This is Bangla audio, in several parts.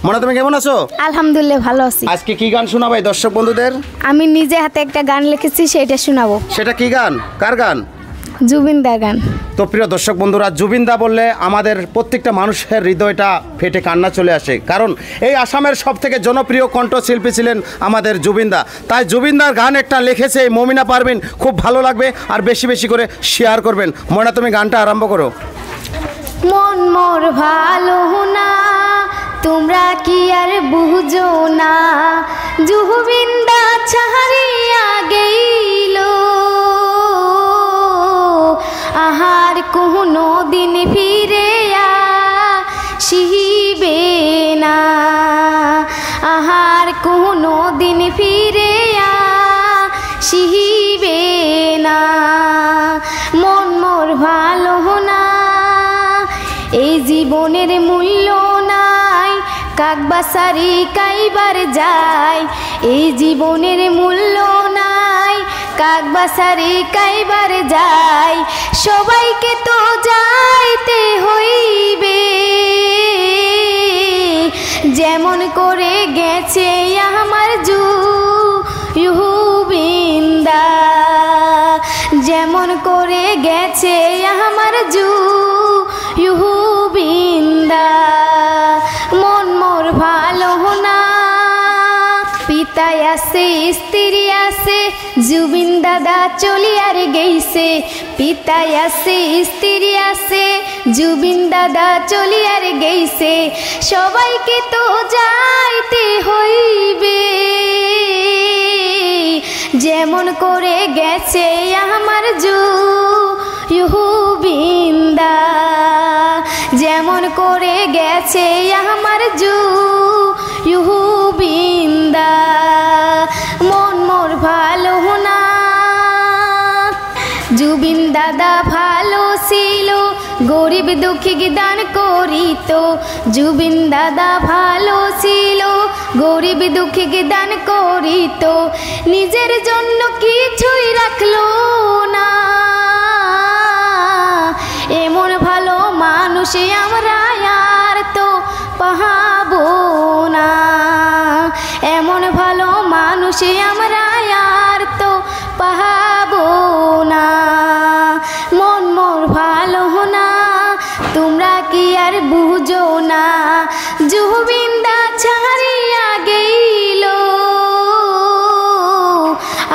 মনা তুমি কেমন আছো? আলহামদুলিল্লাহ ভালো আছি। আজকে কি গান শোনাবে দর্শক বন্ধুদের? আমি নিজে হাতে একটা গান লিখেছি, সেটা শোনাবো। সেটা কি গান? কার গান? জুবিনদার গান। তো প্রিয় দর্শক বন্ধুরা, জুবিনদা বললে আমাদের প্রত্যেকটা মানুষের হৃদয়টা ফেটে কান্না চলে আসে, কারণ এই আসামের সবথেকে জনপ্রিয় কণ্ঠশিল্পী ছিলেন আমাদের জুবিনদা। তাই জুবিনদার গান একটা লিখেছে মমিনা পারভিন, খুব ভালো লাগবে, আর বেশি বেশি করে শেয়ার করবেন। মনা তুমি গানটা আরম্ভ করো। মন মোর ভালো না, তোমরা কি আর বুঝো না, জুবিনদা ছাড়িয়া গেল, আহার কোনো দিন ফিরে আসিবে না, আহার কোনো দিন ফিরে আসিবে না, মন মোর ভালো না, এই জীবনের মূল্য নাই, কাকবাসারি কাইবার যায়, এই জীবনের মূল্য নাই, কাকবাসারি কাইবার যায়, সবাইকে তো যাইতে হইবে, যেমন করে গেছে আমার জুবিনদা, যেমন করে গেছে আমার জুবিনদা, মন মোর ভালো না, পিতা আছে স্ত্রী আছে, জুবিন দাদা চলিয়ার গেছে, পিতা আছে স্ত্রী আছে, জুবিন দাদা চলিয়ার গেছে, সবাইকে তো যাইতে হইবে, যেমন করে গেছে আমার জুবিনদা, যেমন করে গেছে আমার জুবিনদা, মন মোর ভালো না, জুবিন দাদা ভালো ছিল, গরিব দুঃখী দান করিত, জুবিন দাদা ভালো ছিল, গরিব দুঃখী দান করিত, নিজের জন্য কিছুই রাখলো না, এমন ভালো মানুষ আমরা আর তো পাবো না, এমন ভালো মানুষ আমরা আর তো পাবো না, মন মোর ভালো না, তোমরা কি আর বুঝো না, জুবিনদা ছাড়িয়া গেল,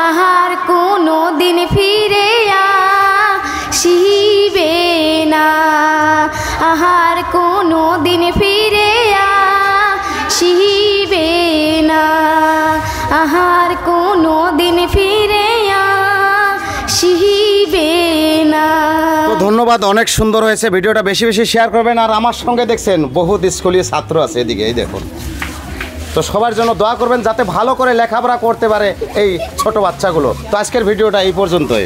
আহার কোনো দিন ফিরে আসিবে না, আহার কোনো দিন ফিরে আসিবে না, আহার কোনো দিন ফিরে আসিবে না। তো ধন্যবাদ, অনেক সুন্দর হয়েছে। ভিডিওটা বেশি বেশি শেয়ার করবেন। আর আমার সঙ্গে দেখছেন বহুত স্কুলীয় ছাত্র আছে এদিকে, এই দেখুন। তো সবার জন্য দোয়া করবেন যাতে ভালো করে লেখাপড়া করতে পারে এই ছোট বাচ্চাগুলো। তো আজকের ভিডিওটা এই পর্যন্তই।